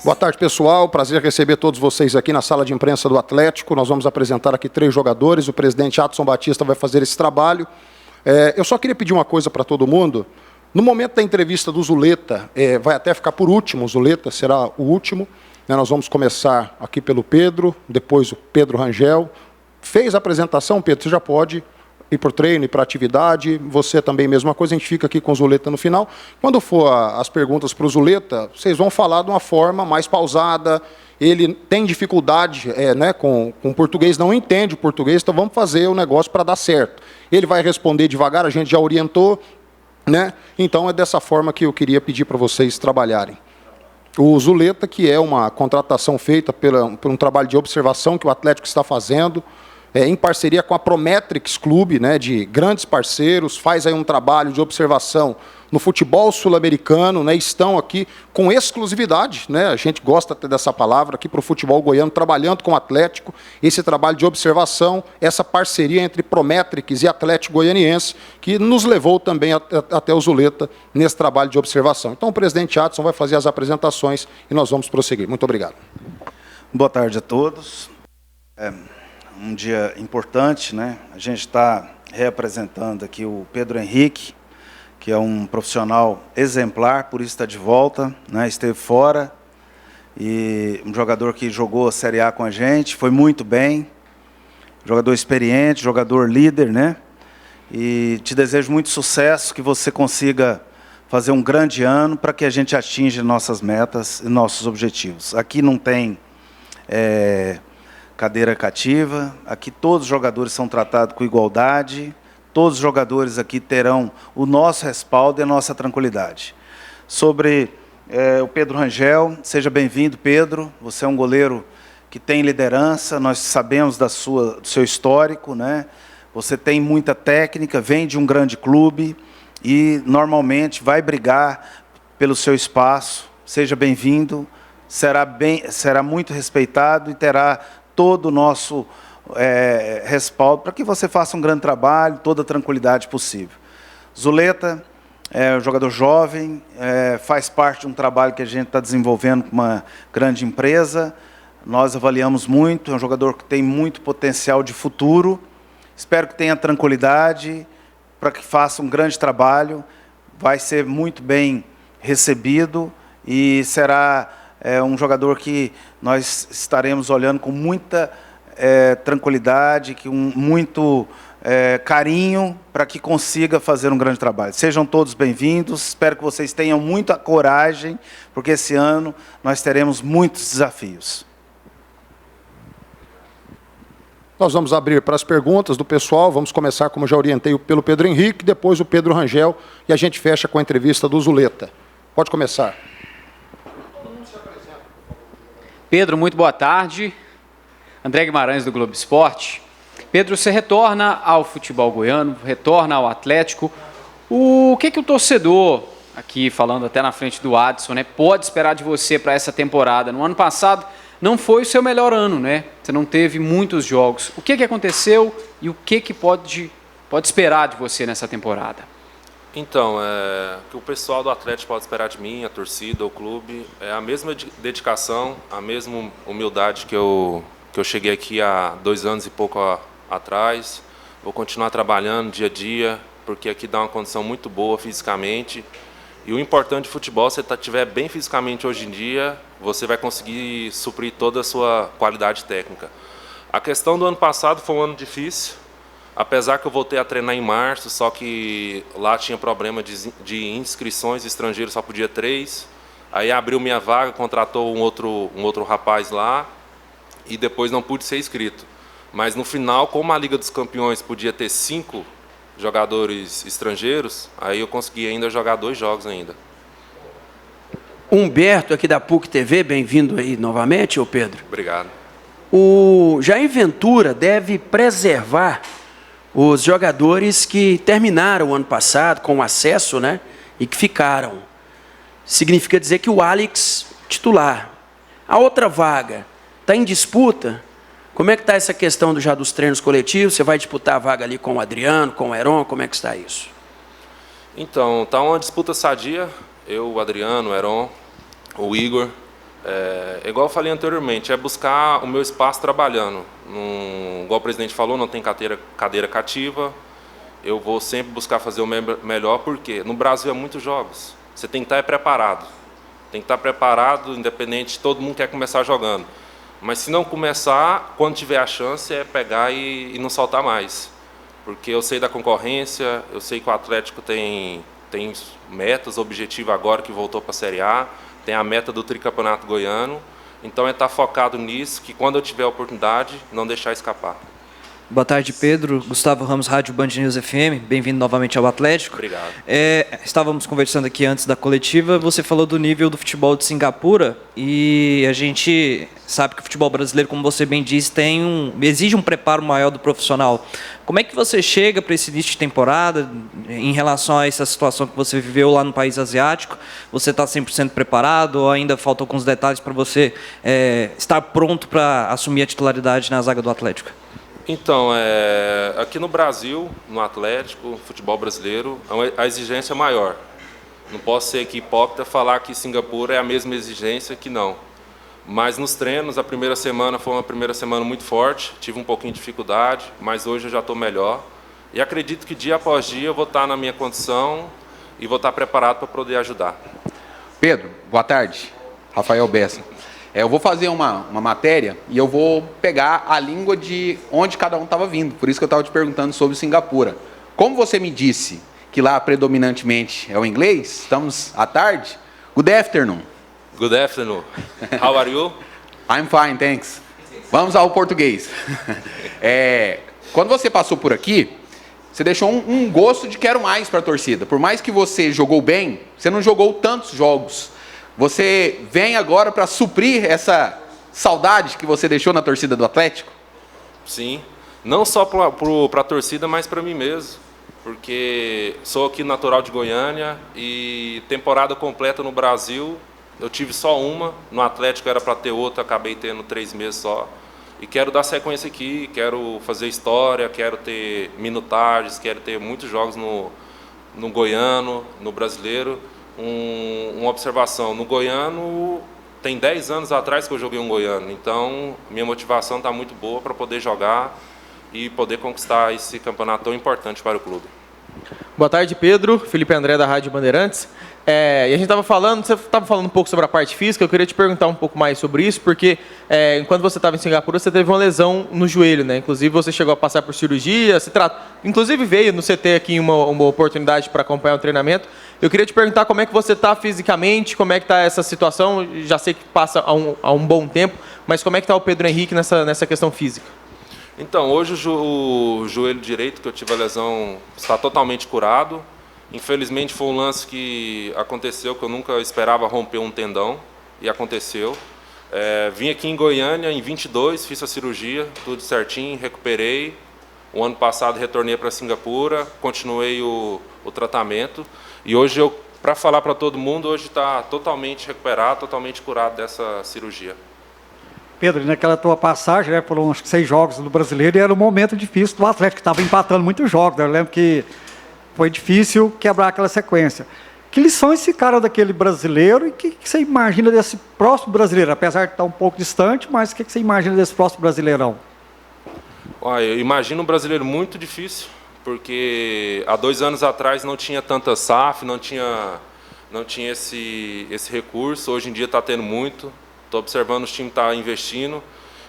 Boa tarde, pessoal. Prazer receber todos vocês aqui na sala de imprensa do Atlético. Nós vamos apresentar aqui 3 jogadores. O presidente Adson Batista vai fazer esse trabalho. Eu só queria pedir uma coisa para todo mundo. No momento da entrevista do Zuleta, vai até ficar por último, o Zuleta será o último. Nós vamos começar aqui pelo Pedro, depois o Pedro Rangel. Fez a apresentação, Pedro, você já pode ir para o treino, ir para a atividade. Você também, mesma coisa, a gente fica aqui com o Zuleta no final. Quando for as perguntas para o Zuleta, vocês vão falar de uma forma mais pausada. Ele tem dificuldade com português, não entende o português, então vamos fazer o negócio para dar certo. Ele vai responder devagar, a gente já orientou, Então é dessa forma que eu queria pedir para vocês trabalharem. O Zuleta, que é uma contratação feita por um trabalho de observação que o Atlético está fazendo, em parceria com a Prometrix Clube, de grandes parceiros, faz aí um trabalho de observação no futebol sul-americano, estão aqui com exclusividade, a gente gosta até dessa palavra, aqui para o futebol goiano, trabalhando com o Atlético, esse trabalho de observação, essa parceria entre Prometrix e Atlético Goianiense, que nos levou também até o Zuleta nesse trabalho de observação. Então o presidente Adson vai fazer as apresentações e nós vamos prosseguir. Muito obrigado. Boa tarde a todos. Um dia importante, A gente está reapresentando aqui o Pedro Henrique, que é um profissional exemplar, por isso está de volta, Esteve fora, e um jogador que jogou a Série A com a gente, foi muito bem, jogador experiente, jogador líder, E te desejo muito sucesso, que você consiga fazer um grande ano para que a gente atinja nossas metas e nossos objetivos. Aqui não tem cadeira cativa, aqui todos os jogadores são tratados com igualdade, todos os jogadores aqui terão o nosso respaldo e a nossa tranquilidade. Sobre o Pedro Rangel, seja bem-vindo, Pedro. Você é um goleiro que tem liderança, nós sabemos do seu histórico, Você tem muita técnica, vem de um grande clube e, normalmente, vai brigar pelo seu espaço. Seja bem-vindo, será muito respeitado e terá todo o nosso respaldo para que você faça um grande trabalho, toda a tranquilidade possível. Zuleta é um jogador jovem, faz parte de um trabalho que a gente está desenvolvendo com uma grande empresa. Nós avaliamos muito, é um jogador que tem muito potencial de futuro. Espero que tenha tranquilidade para que faça um grande trabalho. Vai ser muito bem recebido e será um jogador que nós estaremos olhando com muita tranquilidade, com muito carinho, para que consiga fazer um grande trabalho. Sejam todos bem-vindos, espero que vocês tenham muita coragem, porque esse ano nós teremos muitos desafios. Nós vamos abrir para as perguntas do pessoal, vamos começar, como já orientei, pelo Pedro Henrique, depois o Pedro Rangel, e a gente fecha com a entrevista do Zuleta. Pode começar. Pedro, muito boa tarde. André Guimarães, do Globo Esporte. Pedro, você retorna ao futebol goiano, retorna ao Atlético. O que o torcedor, aqui falando até na frente do Adson, pode esperar de você para essa temporada? No ano passado não foi o seu melhor ano, Você não teve muitos jogos. O que aconteceu e o que pode esperar de você nessa temporada? Então, o que o pessoal do Atlético pode esperar de mim, a torcida, o clube, é a mesma dedicação, a mesma humildade que eu cheguei aqui há 2 anos e pouco atrás. Vou continuar trabalhando dia a dia, porque aqui dá uma condição muito boa fisicamente. E o importante de futebol, se você estiver bem fisicamente hoje em dia, você vai conseguir suprir toda a sua qualidade técnica. A questão do ano passado foi um ano difícil, apesar que eu voltei a treinar em março, só que lá tinha problema de inscrições, estrangeiros só podia 3. Aí abriu minha vaga, contratou um outro rapaz lá e depois não pude ser inscrito. Mas no final, como a Liga dos Campeões podia ter 5 jogadores estrangeiros, aí eu consegui ainda jogar 2 jogos ainda. Humberto, aqui da PUC TV, bem-vindo aí novamente, ô Pedro. Obrigado. O Jair Ventura deve preservar os jogadores que terminaram o ano passado com acesso, e que ficaram. Significa dizer que o Alex, titular. A outra vaga está em disputa. Como é que está essa questão dos treinos coletivos? Você vai disputar a vaga ali com o Adriano, com o Heron? Como é que está isso? Então, está uma disputa sadia. Eu, o Adriano, o Heron, o Igor. Igual eu falei anteriormente, é buscar o meu espaço trabalhando. Igual o presidente falou, não tem cadeira cativa. Eu vou sempre buscar fazer o melhor, porque no Brasil é muitos jogos. Você tem que estar preparado. Tem que estar preparado, independente, todo mundo quer começar jogando. Mas se não começar, quando tiver a chance, é pegar e não soltar mais. Porque eu sei da concorrência, eu sei que o Atlético tem metas, objetivo agora que voltou para a Série A, tem a meta do tricampeonato goiano. Então é estar focado nisso, que quando eu tiver a oportunidade, não deixar escapar. Boa tarde, Pedro. Gustavo Ramos, Rádio Band News FM. Bem-vindo novamente ao Atlético. Obrigado. Estávamos conversando aqui antes da coletiva. Você falou do nível do futebol de Singapura e a gente sabe que o futebol brasileiro, como você bem disse, exige um preparo maior do profissional. Como é que você chega para esse início de temporada em relação a essa situação que você viveu lá no país asiático? Você está 100% preparado ou ainda faltam alguns detalhes para você estar pronto para assumir a titularidade na zaga do Atlético? Então, aqui no Brasil, no Atlético, futebol brasileiro, a exigência é maior. Não posso ser aqui hipócrita falar que Singapura é a mesma exigência que não. Mas nos treinos, a primeira semana foi uma primeira semana muito forte, tive um pouquinho de dificuldade, mas hoje eu já estou melhor. E acredito que dia após dia eu vou estar na minha condição e vou estar preparado para poder ajudar. Pedro, boa tarde. Rafael Bessa. Eu vou fazer uma matéria e eu vou pegar a língua de onde cada um estava vindo. Por isso que eu estava te perguntando sobre Singapura. Como você me disse que lá predominantemente é o inglês, estamos à tarde. Good afternoon. Good afternoon. How are you? I'm fine, thanks. Vamos ao português. Quando você passou por aqui, você deixou um gosto de quero mais para a torcida. Por mais que você jogou bem, você não jogou tantos jogos. Você vem agora para suprir essa saudade que você deixou na torcida do Atlético? Sim, não só para a torcida, mas para mim mesmo. Porque sou aqui natural de Goiânia e temporada completa no Brasil, eu tive só uma. No Atlético era para ter outra, acabei tendo 3 meses só. E quero dar sequência aqui, quero fazer história, quero ter minutagens, quero ter muitos jogos no goiano, no brasileiro. Uma observação, no goiano tem 10 anos atrás que eu joguei um goiano, então minha motivação está muito boa para poder jogar e poder conquistar esse campeonato tão importante para o clube. Boa tarde, Pedro. Felipe André, da Rádio Bandeirantes. E a gente estava falando, você estava falando um pouco sobre a parte física, eu queria te perguntar um pouco mais sobre isso, porque enquanto você estava em Singapura, você teve uma lesão no joelho, né? Inclusive você chegou a passar por cirurgia, inclusive veio no CT aqui uma oportunidade para acompanhar o treinamento. Eu queria te perguntar como é que você está fisicamente, como é que está essa situação, já sei que passa há um bom tempo, mas como é que está o Pedro Henrique nessa questão física? Então, hoje o joelho direito, que eu tive a lesão, está totalmente curado. Infelizmente foi um lance que aconteceu, que eu nunca esperava romper um tendão, e aconteceu. Vim aqui em Goiânia em 22, fiz a cirurgia, tudo certinho, recuperei. O ano passado retornei para Singapura, continuei o tratamento. E hoje, para falar para todo mundo, hoje está totalmente recuperado, totalmente curado dessa cirurgia. Pedro, naquela tua passagem, né, foram uns 6 jogos no Brasileiro e era um momento difícil do Atlético, que estava empatando muitos jogos. Né? Eu lembro que foi difícil quebrar aquela sequência. Que lições ficaram daquele brasileiro e o que você imagina desse próximo brasileiro? Apesar de estar um pouco distante, mas o que você imagina desse próximo brasileirão? Olha, eu imagino um brasileiro muito difícil, porque há 2 anos atrás não tinha tanta SAF, não tinha esse recurso. Hoje em dia está tendo muito. Estou observando os times estar investindo.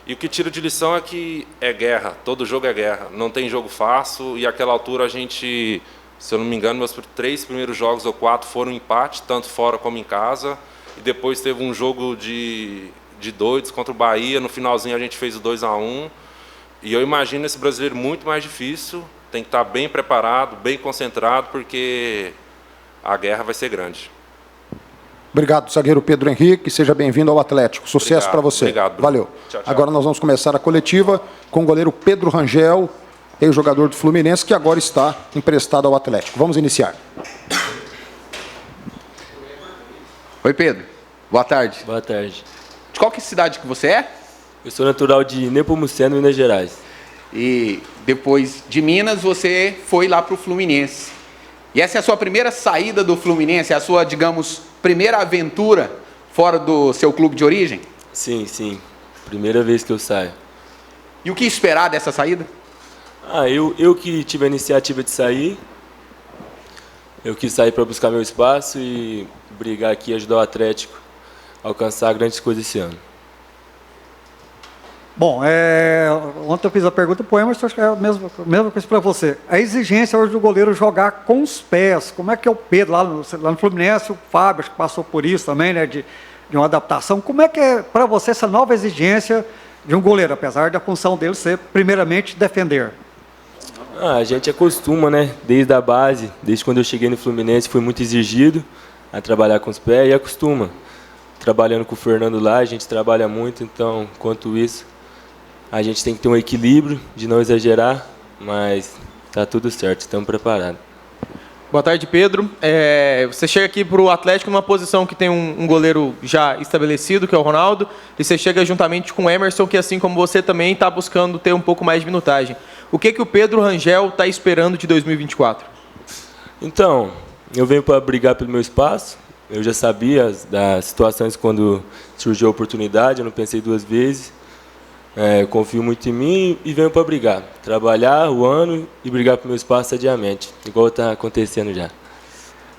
E o que tiro de lição é que é guerra, todo jogo é guerra. Não tem jogo fácil e àquela altura a gente, se eu não me engano, meus 3 primeiros jogos ou 4 foram empate, tanto fora como em casa. E depois teve um jogo de doidos contra o Bahia. No finalzinho a gente fez o 2-1. E eu imagino esse brasileiro muito mais difícil. Tem que estar bem preparado, bem concentrado, porque a guerra vai ser grande. Obrigado, zagueiro Pedro Henrique. Seja bem-vindo ao Atlético. Sucesso para você. Obrigado, Bruno. Valeu. Tchau, tchau. Agora nós vamos começar a coletiva com o goleiro Pedro Rangel, ex-jogador do Fluminense, que agora está emprestado ao Atlético. Vamos iniciar. Oi, Pedro. Boa tarde. Boa tarde. De qual que cidade que você é? Eu sou natural de Nepomuceno, Minas Gerais. E depois de Minas, você foi lá para o Fluminense. E essa é a sua primeira saída do Fluminense, é a sua, digamos, primeira aventura fora do seu clube de origem? Sim, sim. Primeira vez que eu saio. E o que esperar dessa saída? Eu que tive a iniciativa de sair. Eu quis sair para buscar meu espaço e brigar aqui e ajudar o Atlético a alcançar grandes coisas esse ano. Bom, ontem eu fiz a pergunta para o Emerson, acho que é a mesma coisa para você. A exigência hoje do goleiro jogar com os pés. Como é que é o Pedro lá no Fluminense, o Fábio, acho que passou por isso também, né, de uma adaptação. Como é que é para você essa nova exigência de um goleiro, apesar da função dele ser, primeiramente, defender? A gente acostuma, né? Desde a base, desde quando eu cheguei no Fluminense, fui muito exigido a trabalhar com os pés e acostuma. Trabalhando com o Fernando lá, a gente trabalha muito, então, quanto isso, a gente tem que ter um equilíbrio de não exagerar, mas tá tudo certo, estamos preparados. Boa tarde, Pedro. Você chega aqui para o Atlético numa posição que tem um goleiro já estabelecido, que é o Ronaldo, e você chega juntamente com o Emerson, que assim como você também está buscando ter um pouco mais de minutagem. O que o Pedro Rangel está esperando de 2024? Então, eu venho para brigar pelo meu espaço. Eu já sabia das situações quando surgiu a oportunidade, eu não pensei duas vezes. Confio muito em mim e venho para brigar. Trabalhar o ano e brigar pelo meu espaço sadiamente, igual está acontecendo já.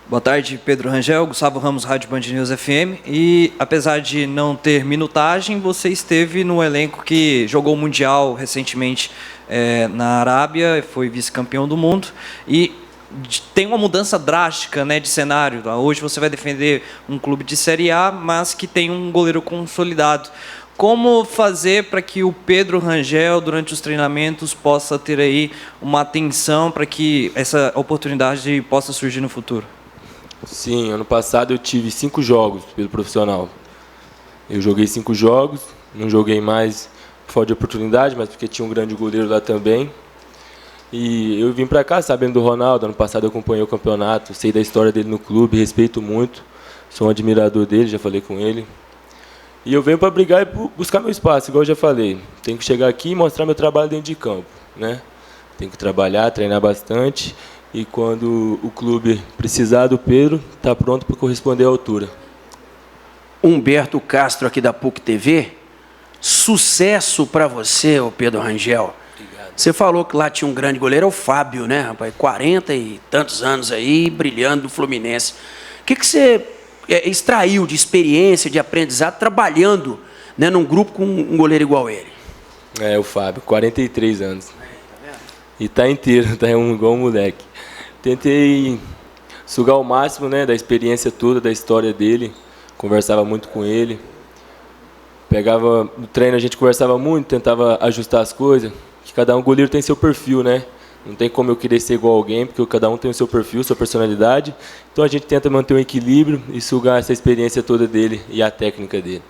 Boa tarde, Pedro Rangel, Gustavo Ramos, Rádio Band News FM. E apesar de não ter minutagem, você esteve no elenco que jogou o Mundial recentemente na Arábia, foi vice-campeão do mundo. E tem uma mudança drástica, né, de cenário. Hoje você vai defender um clube de Série A, mas que tem um goleiro consolidado. Como fazer para que o Pedro Rangel, durante os treinamentos, possa ter aí uma atenção para que essa oportunidade possa surgir no futuro? Sim, ano passado eu tive 5 jogos pelo profissional. Eu joguei 5 jogos, não joguei mais por falta de oportunidade, mas porque tinha um grande goleiro lá também. E eu vim para cá sabendo do Ronaldo, ano passado eu acompanhei o campeonato, sei da história dele no clube, respeito muito, sou um admirador dele, já falei com ele. E eu venho para brigar e buscar meu espaço, igual eu já falei. Tenho que chegar aqui e mostrar meu trabalho dentro de campo, né? Tenho que trabalhar, treinar bastante. E quando o clube precisar do Pedro, está pronto para corresponder à altura. Humberto Castro, aqui da PUC TV. Sucesso para você, ô Pedro Rangel. Obrigado. Você falou que lá tinha um grande goleiro, é o Fábio, né, rapaz? 40 e tantos anos aí, brilhando no Fluminense. O que você extraiu de experiência, de aprendizado, trabalhando, né, num grupo com um goleiro igual ele? O Fábio, 43 anos. E tá inteiro, tá igual um moleque. Tentei sugar o máximo, né, da experiência toda, da história dele. Conversava muito com ele. Pegava no treino, a gente conversava muito, tentava ajustar as coisas. Que cada goleiro tem seu perfil, né? Não tem como eu querer ser igual a alguém, porque cada um tem o seu perfil, sua personalidade. Então a gente tenta manter um equilíbrio e sugar essa experiência toda dele e a técnica dele.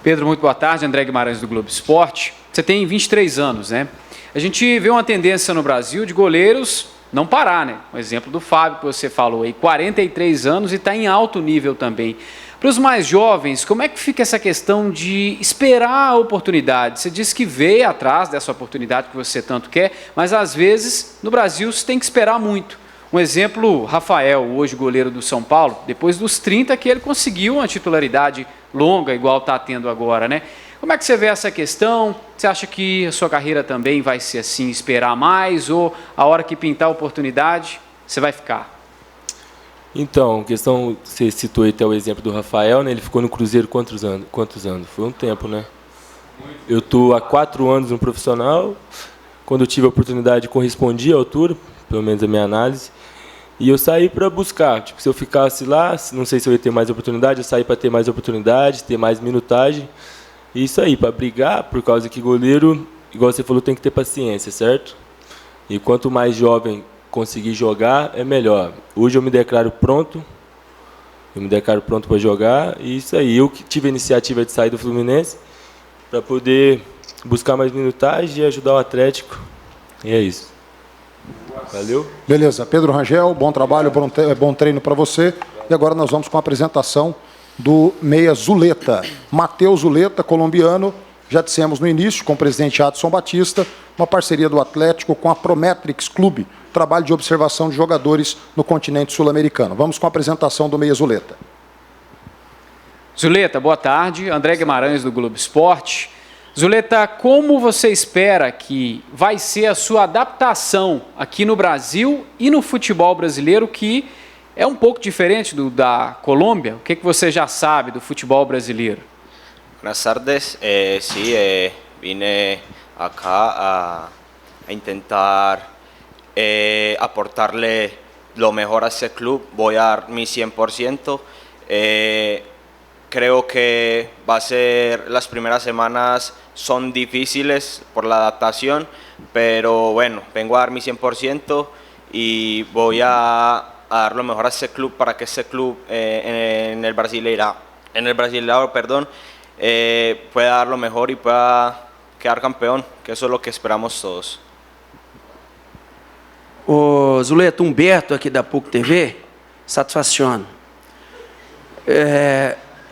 Pedro, muito boa tarde. André Guimarães do Globo Esporte. Você tem 23 anos, né? A gente vê uma tendência no Brasil de goleiros não parar, né? Um exemplo do Fábio, que você falou aí, 43 anos e está em alto nível também. Para os mais jovens, como é que fica essa questão de esperar a oportunidade? Você disse que veio atrás dessa oportunidade que você tanto quer, mas às vezes no Brasil você tem que esperar muito. Um exemplo, Rafael, hoje goleiro do São Paulo, depois dos 30 que ele conseguiu uma titularidade longa, igual está tendo agora, né? Como é que você vê essa questão? Você acha que a sua carreira também vai ser assim, esperar mais, ou a hora que pintar a oportunidade, você vai ficar? Então, questão, você citou aí até o exemplo do Rafael, né? Ele ficou no Cruzeiro quantos anos? Foi um tempo, né? Eu estou há 4 anos no profissional. Quando eu tive a oportunidade, correspondi à altura, pelo menos a minha análise. E eu saí para buscar. Tipo, se eu ficasse lá, não sei se eu ia ter mais oportunidade, eu saí para ter mais oportunidade, ter mais minutagem. E isso aí, para brigar, por causa que goleiro, igual você falou, tem que ter paciência, certo? E quanto mais jovem conseguir jogar, é melhor. Hoje eu me declaro pronto. Para jogar. E isso aí, eu que tive a iniciativa de sair do Fluminense para poder buscar mais minutagem e ajudar o Atlético. E é isso. Valeu. Beleza. Pedro Rangel, bom trabalho, bom treino para você. E agora nós vamos com a apresentação do meia Zuleta. Matheus Zuleta, colombiano, já dissemos no início, com o presidente Adson Batista, uma parceria do Atlético com a Prometrix Clube, trabalho de observação de jogadores no continente sul-americano. Vamos com a apresentação do meia Zuleta. Zuleta, boa tarde. André Guimarães, do Globo Esporte. Zuleta, como você espera que vai ser a sua adaptação aqui no Brasil e no futebol brasileiro, que é um pouco diferente do da Colômbia? O que você já sabe do futebol brasileiro? Buenas tardes. Sí, vine acá a intentar aportarle lo mejor a este club. Voy a dar mi 100%. Creo que va a ser, las primeras semanas son difíciles por la adaptación, pero bueno, vengo a dar mi 100% y voy a dar lo mejor a este club para que este club en el Brasileirao, pueda dar lo mejor y pueda quedar campeón, que eso es lo que esperamos todos. O Zuleta, Humberto aqui da PUC TV, satisfaciona.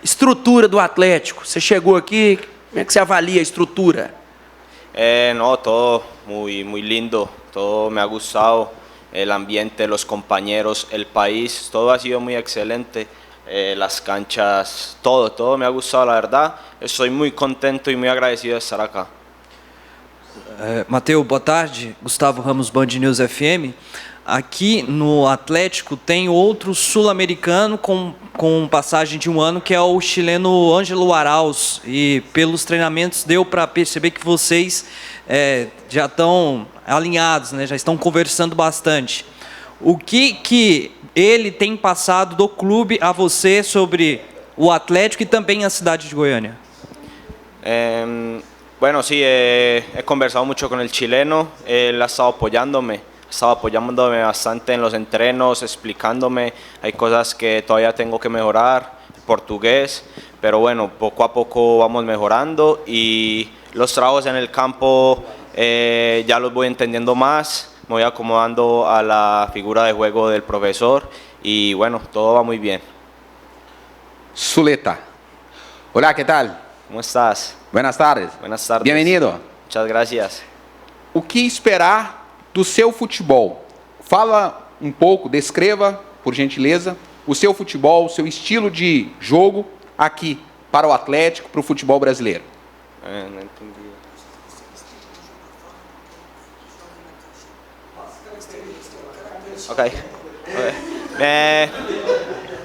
Estrutura do Atlético, você chegou aqui, como é que você avalia a estrutura? No, todo muy lindo, todo me ha gustado, el ambiente, los compañeros, el país, todo ha sido muy excelente, las canchas, todo me ha gustado, la verdad. Estoy muy contento y muy agradecido de estar acá. Mateus, boa tarde. Gustavo Ramos, Band News FM. Aqui no Atlético tem outro sul-americano com passagem de um ano, que é o chileno Ângelo Arauz. E pelos treinamentos deu para perceber que vocês já estão alinhados, né? Já estão conversando bastante. O que ele tem passado do clube a você sobre o Atlético e também a cidade de Goiânia? Bueno, sí, he conversado mucho con el chileno, él ha estado apoyándome bastante en los entrenos, explicándome, hay cosas que todavía tengo que mejorar, portugués, pero bueno, poco a poco vamos mejorando y los trabajos en el campo ya los voy entendiendo más, me voy acomodando a la figura de juego del profesor y bueno, todo va muy bien. Zuleta. Hola, ¿qué tal? ¿Cómo estás? Buenas tardes. Buenas tardes. Bienvenido. Muchas gracias. O que esperar do seu futebol? Fala um pouco, descreva, por gentileza, o seu futebol, o seu estilo de jogo aqui para o Atlético, para o futebol brasileiro. Não entendi. Ok.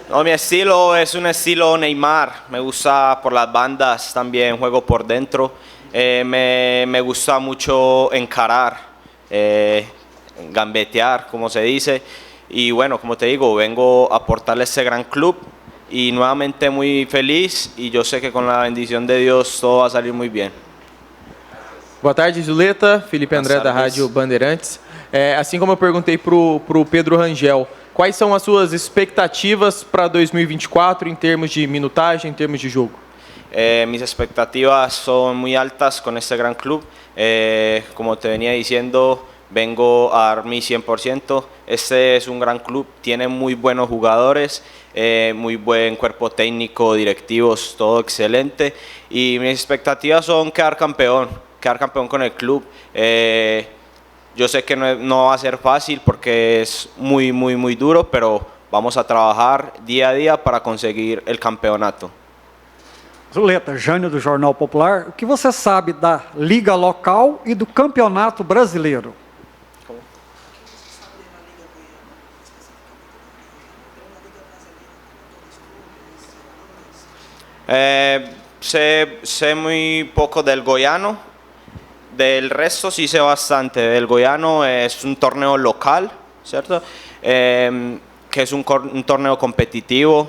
No, mi estilo es un estilo Neymar, me gusta por las bandas, también juego por dentro, me gusta mucho encarar, gambetear, como se dice, y bueno, como te digo, vengo a aportarle a este gran club y nuevamente muy feliz y yo sé que con la bendición de Dios todo va a salir muy bien. Boa tarde, Zuleta. Felipe André, da Rádio Bandeirantes. Assim como eu perguntei para o Pedro Rangel, quais são as suas expectativas para 2024 em termos de minutagem, em termos de jogo? Mis expectativas son muy altas con este gran club. Como te venía diciendo, vengo a dar mi 100%. Este es un gran club, tiene muy buenos jugadores, muy buen cuerpo técnico, directivos, todo excelente. Y mis expectativas son quedar campeón con el club. Yo sé que no va a ser fácil porque es muy duro, pero vamos a trabajar día a día para conseguir el campeonato. Zuleta, Jânio do Jornal Popular, o que você sabe da Liga Local e do Campeonato Brasileiro? Sé muy poco del Goiano. Del resto sí sé bastante. Del Goiano es un torneo local, ¿cierto? Que es un torneo competitivo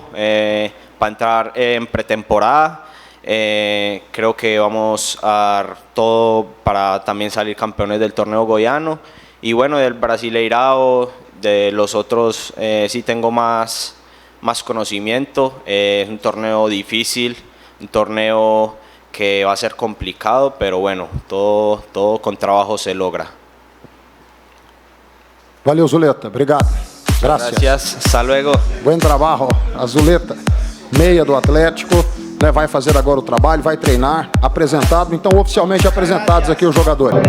para entrar en pretemporada. Creo que vamos a dar todo para también salir campeones del torneo goiano. Y bueno, del Brasileirao, de los otros sí tengo más conocimiento. Es un torneo difícil, un torneo que va a ser complicado, pero bueno, todo con trabajo se logra. Valeu, Zuleta. Obrigado. Gracias. Hasta luego. Buen trabalho. A Zuleta, meia do Atlético, né, vai fazer agora o trabalho, vai treinar, apresentado. Então, oficialmente apresentados aqui os jogadores.